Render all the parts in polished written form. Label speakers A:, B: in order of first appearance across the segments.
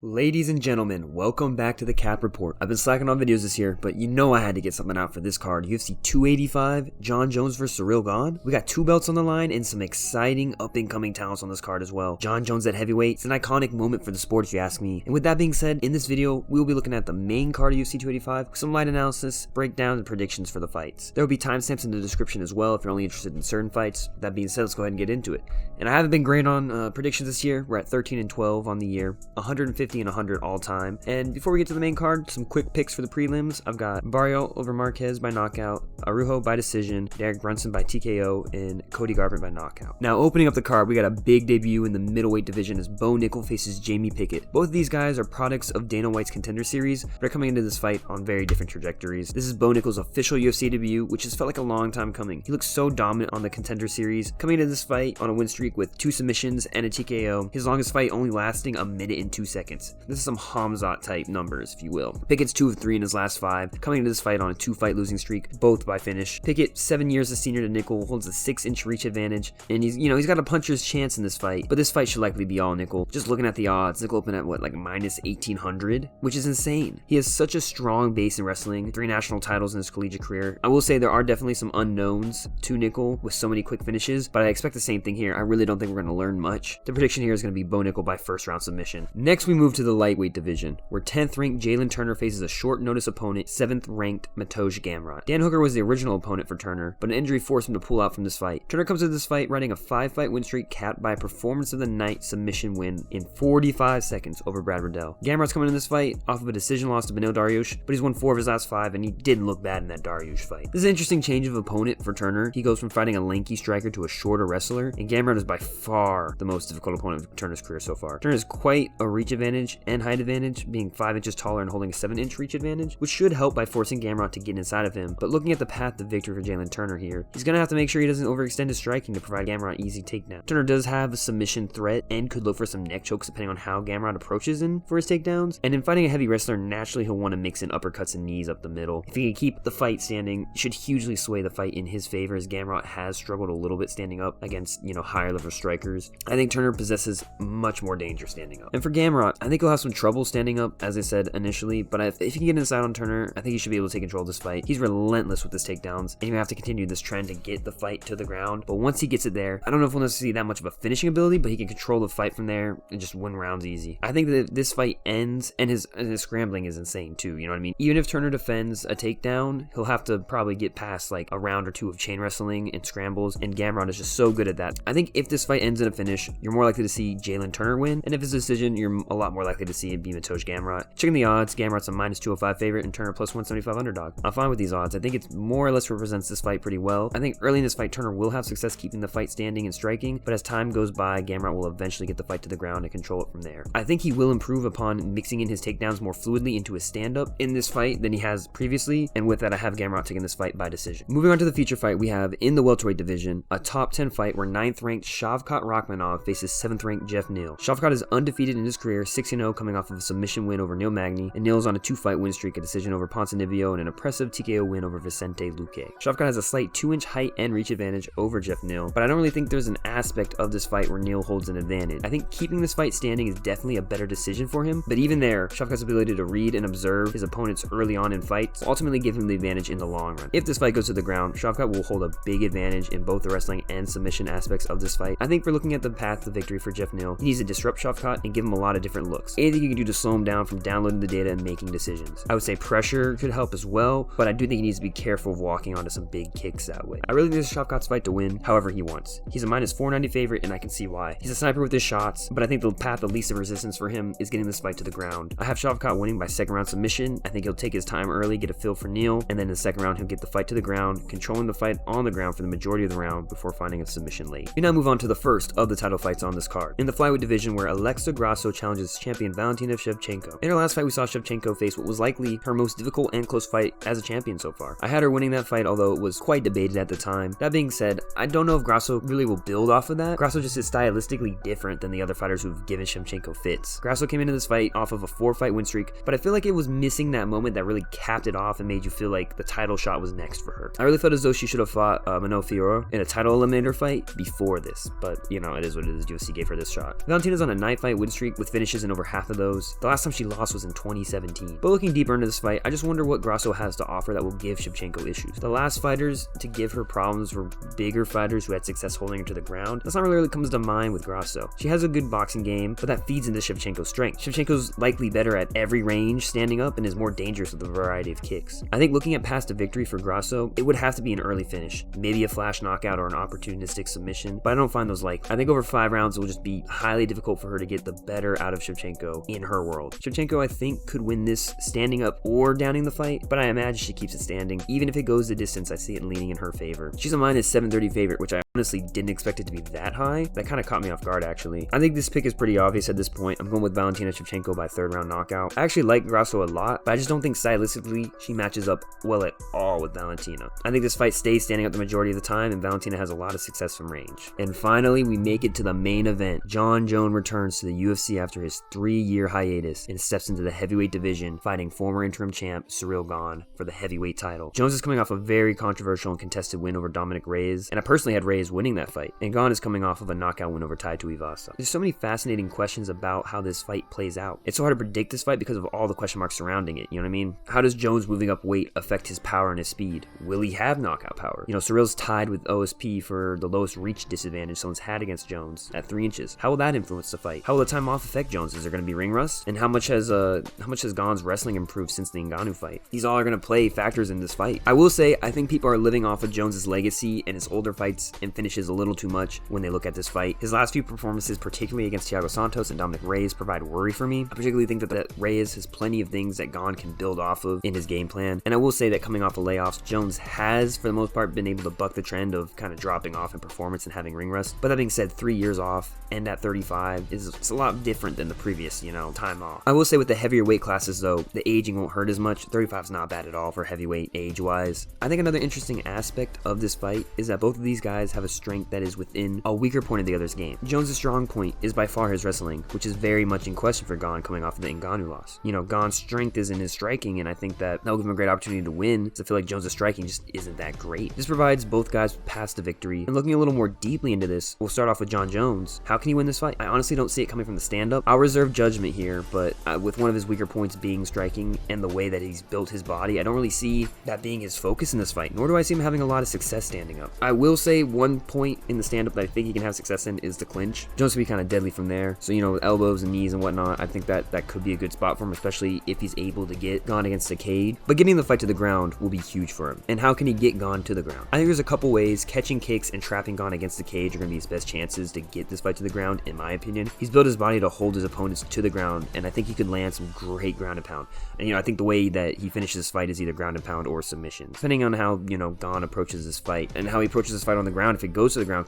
A: Ladies and gentlemen, welcome back to the Cap Report. I've been slacking on videos this year, but you know I had to get something out for this card. UFC 285, Jon Jones vs. Gane. We got two belts on the line and some exciting up-and-coming talents on this card as well. Jon Jones at heavyweight. It's an iconic moment for the sport if you ask me. And with that being said, in this video, we will be looking at the main card of UFC 285 with some light analysis, breakdown, and predictions for the fights. There will be timestamps in the description as well if you're only interested in certain fights. That being said, let's go ahead and get into it. And I haven't been great on predictions this year. We're at 13 and 12 on the year, 150 and 100 all time. And before we get to the main card, some quick picks for the prelims. I've got Barrio over Marquez by knockout, Araujo by decision, Derek Brunson by TKO, and Cody Garbrandt by knockout. Now, opening up the card, we got a big debut in the middleweight division as Bo Nickal faces Jamie Pickett. Both of these guys are products of Dana White's Contender Series, but are coming into this fight on very different trajectories. This is Bo Nickal's official UFC debut, which has felt like a long time coming. He looks so dominant on the Contender Series, coming into this fight on a win streak with 2 submissions and a TKO, his longest fight only lasting a minute and 2 seconds. This is some Hamzat type numbers, if you will. Pickett's 2 of 3 in his last 5, coming into this fight on a 2-fight losing streak, both by finish. Pickett, 7 years as senior to Nickal, holds a 6-inch reach advantage, and he's got a puncher's chance in this fight, but this fight should likely be all Nickal. Just looking at the odds, Nickal opened at minus 1800, which is insane. He has such a strong base in wrestling, 3 national titles in his collegiate career. I will say there are definitely some unknowns to Nickal with so many quick finishes, but I expect the same thing here. I really don't think we're going to learn much. The prediction here is going to be Bo Nickal by first round submission. Next, we move to the lightweight division, where 10th ranked Jalen Turner faces a short notice opponent, 7th ranked Matoj Gamrot. Dan Hooker was the original opponent for Turner, but an injury forced him to pull out from this fight. Turner comes into this fight riding a 5-fight win streak capped by a performance of the night submission win in 45 seconds over Brad Riddell. Gamrot's coming in this fight off of a decision loss to Beneil Dariush, but he's won 4 of his last 5 and he didn't look bad in that Dariush fight. This is an interesting change of opponent for Turner. He goes from fighting a lanky striker to a shorter wrestler, and Gamrot is by far the most difficult opponent of Turner's career so far. Turner has quite a reach advantage and height advantage, being 5 inches taller and holding a 7-inch reach advantage, which should help by forcing Gamrot to get inside of him. But looking at the path to victory for Jalen Turner here, he's going to have to make sure he doesn't overextend his striking to provide Gamrot easy takedown. Turner does have a submission threat and could look for some neck chokes depending on how Gamrot approaches him for his takedowns. And in fighting a heavy wrestler, naturally he'll want to mix in uppercuts and knees up the middle. If he can keep the fight standing, it should hugely sway the fight in his favor, as Gamrot has struggled a little bit standing up against, higher level strikers. I think Turner possesses much more danger standing up. And for Gamrot, I think he'll have some trouble standing up, as I said initially, but if he can get inside on Turner, I think he should be able to take control of this fight. He's relentless with his takedowns, and you have to continue this trend to get the fight to the ground. But once he gets it there, I don't know if we'll necessarily see that much of a finishing ability, but he can control the fight from there and just win rounds easy. I think that if this fight ends, and his scrambling is insane too, you know what I mean? Even if Turner defends a takedown, he'll have to probably get past like a round or 2 of chain wrestling and scrambles, and Gamrot is just so good at that. I think if this fight ends in a finish, you're more likely to see Jalen Turner win, and if it's a decision, you're a lot more likely to see it be Matoj Gamrot. Checking the odds, Gamrot's a minus 205 favorite and Turner plus 175 underdog. I'm fine with these odds. I think it more or less represents this fight pretty well. I think early in this fight, Turner will have success keeping the fight standing and striking, but as time goes by, Gamrot will eventually get the fight to the ground and control it from there. I think he will improve upon mixing in his takedowns more fluidly into his stand-up in this fight than he has previously, and with that, I have Gamrot taking this fight by decision. Moving on to the feature fight, we have in the welterweight division, a top 10 fight where 9th ranked Shavkat Rakhmonov faces 7th ranked Jeff Neal. Shavkat is undefeated in his career, 6-0 coming off of a submission win over Neil Magny, and Neal is on a 2-fight win streak, a decision over Ponzinibbio, and an impressive TKO win over Vicente Luque. Shavkat has a slight 2-inch height and reach advantage over Jeff Neal, but I don't really think there's an aspect of this fight where Neal holds an advantage. I think keeping this fight standing is definitely a better decision for him, but even there, Shavkat's ability to read and observe his opponents early on in fights will ultimately give him the advantage in the long run. If this fight goes to the ground, Shavkat will hold a big advantage in both the wrestling and submission aspects of this fight. I think for looking at the path to victory for Jeff Neal, he needs to disrupt Shavkat and give him a lot of different looks. Anything you can do to slow him down from downloading the data and making decisions. I would say pressure could help as well, but I do think he needs to be careful of walking onto some big kicks that way. I really think this is Shavkat's fight to win however he wants. He's a minus 490 favorite, and I can see why. He's a sniper with his shots, but I think the path of least of resistance for him is getting this fight to the ground. I have Shavkat winning by 2nd round submission. I think he'll take his time early, get a feel for Neal, and then in the 2nd round he'll get the fight to the ground, controlling the fight on the ground for the majority of the round before finding a submission late. We now move on to the first of the title fights on this card. In the flyweight division, where Alexa Grasso challenges champion Valentina Shevchenko. In her last fight, we saw Shevchenko face what was likely her most difficult and close fight as a champion so far. I had her winning that fight, although it was quite debated at the time. That being said, I don't know if Grasso really will build off of that. Grasso just is stylistically different than the other fighters who've given Shevchenko fits. Grasso came into this fight off of a 4-fight win streak, but I feel like it was missing that moment that really capped it off and made you feel like the title shot was next for her. I really felt as though she should have fought Manon Fiorot in a title eliminator fight before this, but it is what it is. UFC gave her this shot. Valentina's on a 9-fight win streak with finishes in over half of those. The last time she lost was in 2017. But looking deeper into this fight, I just wonder what Grasso has to offer that will give Shevchenko issues. The last fighters to give her problems were bigger fighters who had success holding her to the ground. That's not really what comes to mind with Grasso. She has a good boxing game, but that feeds into Shevchenko's strength. Shevchenko's likely better at every range standing up and is more dangerous with a variety of kicks. I think looking at past a victory for Grasso, it would have to be an early finish, maybe a flash knockout or an opportunistic submission, but I don't find those likely. I think over 5 rounds it will just be highly difficult for her to get the better out of Shevchenko in her world. Shevchenko, I think, could win this standing up or downing the fight, but I imagine she keeps it standing. Even if it goes the distance, I see it leaning in her favor. She's a minus 730 favorite, which I honestly didn't expect it to be that high. That kind of caught me off guard, actually. I think this pick is pretty obvious at this point. I'm going with Valentina Shevchenko by 3rd round knockout. I actually like Grasso a lot, but I just don't think stylistically she matches up well at all with Valentina. I think this fight stays standing up the majority of the time, and Valentina has a lot of success from range. And finally, we make it to the main event. Jon Jones returns to the UFC after his 3-year hiatus and steps into the heavyweight division, fighting former interim champ Ciryl Gane for the heavyweight title. Jones is coming off a very controversial and contested win over Dominic Reyes, and I personally had Reyes winning that fight. And Gane is coming off of a knockout win over Tai Tuivasa. There's so many fascinating questions about how this fight plays out. It's so hard to predict this fight because of all the question marks surrounding it, you know what I mean? How does Jones moving up weight affect his power and his speed? Will he have knockout power? You know, Ciryl's tied with OSP for the lowest reach disadvantage someone's had against Jones at 3 inches. How will that influence the fight? How will the time off affect Jones? Is there going to be ring rust? And how much has Gane's wrestling improved since the Ngannou fight? These all are going to play factors in this fight. I will say, I think people are living off of Jones's legacy and his older fights and finishes a little too much when they look at this fight. His last few performances, particularly against Thiago Santos and Dominic Reyes, provide worry for me. I particularly think that Reyes has plenty of things that Gane can build off of in his game plan. And I will say that coming off of layoffs, Jones has, for the most part, been able to buck the trend of kind of dropping off in performance and having ring rust. But that being said, 3 years off and at 35 it's a lot different than the previous, time off. I will say with the heavier weight classes though, the aging won't hurt as much. 35 is not bad at all for heavyweight age-wise. I think another interesting aspect of this fight is that both of these guys have a strength that is within a weaker point of the other's game. Jones' strong point is by far his wrestling, which is very much in question for Gane coming off of the Ngannou loss. Gane's strength is in his striking, and I think that will give him a great opportunity to win, because I feel like Jones' striking just isn't that great. This provides both guys paths to victory, and looking a little more deeply into this, we'll start off with Jon Jones. How can he win this fight? I honestly don't see it coming from the stand-up. I'll reserve judgment here, but with one of his weaker points being striking and the way that he's built his body, I don't really see that being his focus in this fight, nor do I see him having a lot of success standing up. I will say one point in the stand-up that I think he can have success in is the clinch. Jones can be kind of deadly from there, so with elbows and knees and whatnot, I think that could be a good spot for him, especially if he's able to get Gane against the cage. But getting the fight to the ground will be huge for him. And how can he get Gane to the ground? I think there's a couple ways. Catching kicks and trapping Gane against the cage are going to be his best chances to get this fight to the ground, in my opinion. He's built his body to hold his opponents to the ground, and I think he could land some great ground and pound. And I think the way that he finishes this fight is either ground and pound or submission. Depending on how, Gane approaches this fight and how he approaches this fight on the ground, if it goes to the ground,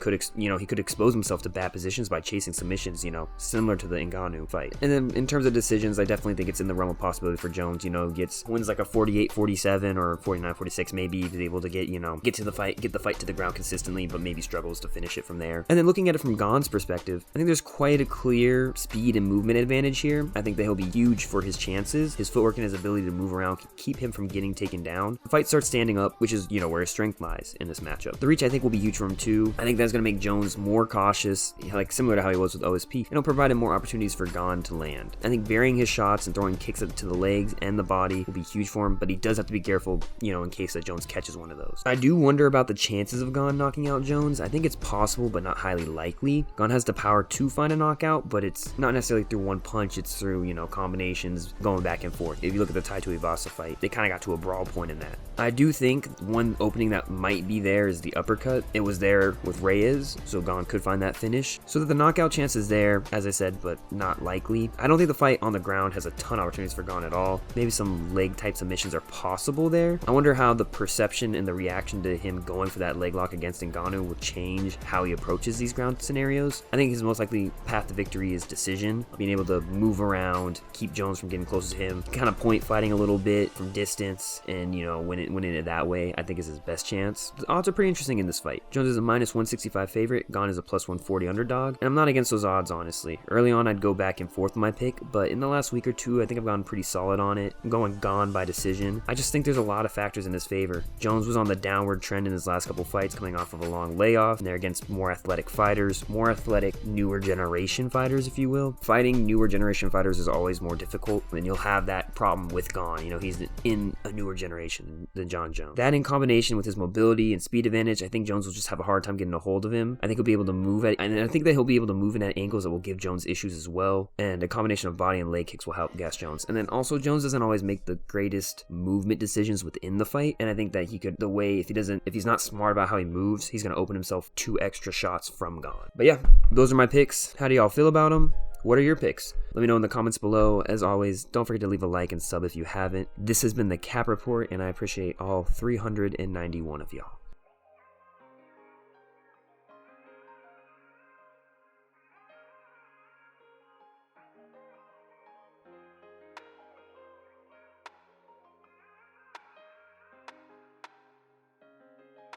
A: he could expose himself to bad positions by chasing submissions, similar to the Ngannou fight. And then in terms of decisions, I definitely think it's in the realm of possibility for Jones, wins like a 48-47 or 49-46 maybe. He's able to get the fight to the ground consistently, but maybe struggles to finish it from there. And then looking at it from Gane's perspective, I think there's quite a clear speed and movement advantage here. I think that he'll be huge for his chances. His footwork and his ability to move around can keep him from getting taken down. The fight starts standing up, which is, where his strength lies in this matchup. The reach, I think, will be huge for him too. I think that's going to make Jones more cautious, like similar to how he was with OSP, and it'll provide him more opportunities for Gane to land. I think varying his shots and throwing kicks to the legs and the body will be huge for him, but he does have to be careful, in case that Jones catches one of those. I do wonder about the chances of Gane knocking out Jones. I think it's possible, but not highly likely. Gane has the power to find a knockout, but it's not necessarily through one punch. It's through, combinations going back and forth. If you look at the Tai Tuivasa fight, they kind of got to a brawl point in that. I do think one opening that might be there is the uppercut. It was there with Reyes, so Gane could find that finish. So that the knockout chance is there, as I said, but not likely. I don't think the fight on the ground has a ton of opportunities for Gane at all. Maybe some leg type submissions are possible there. I wonder how the perception and the reaction to him going for that leg lock against Ngannou will change how he approaches these ground scenarios. I think his most likely path to victory is decision, being able to move around, keep Jones from getting close to him, kind of point fighting a little bit from distance, and winning it that way, I think is his best chance. The odds are pretty interesting in this fight. Jones a minus 165 favorite. Gane is a plus 140 underdog. And I'm not against those odds, honestly. Early on, I'd go back and forth with my pick, but in the last week or two, I think I've gone pretty solid on it. I'm going Gane by decision. I just think there's a lot of factors in his favor. Jones was on the downward trend in his last couple fights, coming off of a long layoff, and they're against more athletic fighters, more athletic, newer generation fighters, if you will. Fighting newer generation fighters is always more difficult, and you'll have that problem with Gane. You know, he's in a newer generation than Jon Jones. That in combination with his mobility and speed advantage, I think Jones will just have a hard time getting a hold of him. I think he'll be able to move at, and I think that he'll be able to move in at angles that will give Jones issues as well. And a combination of body and leg kicks will help gas Jones. And then also, Jones doesn't always make the greatest movement decisions within the fight, and I think that he could, if he's not smart about how he moves, he's going to open himself 2 extra shots from Gane. But yeah, those are my picks. How do y'all feel about them? What are your picks? Let me know in the comments below. As always, don't forget to leave a like and sub if you haven't. This has been the Cap Report, and I appreciate all 391 of y'all.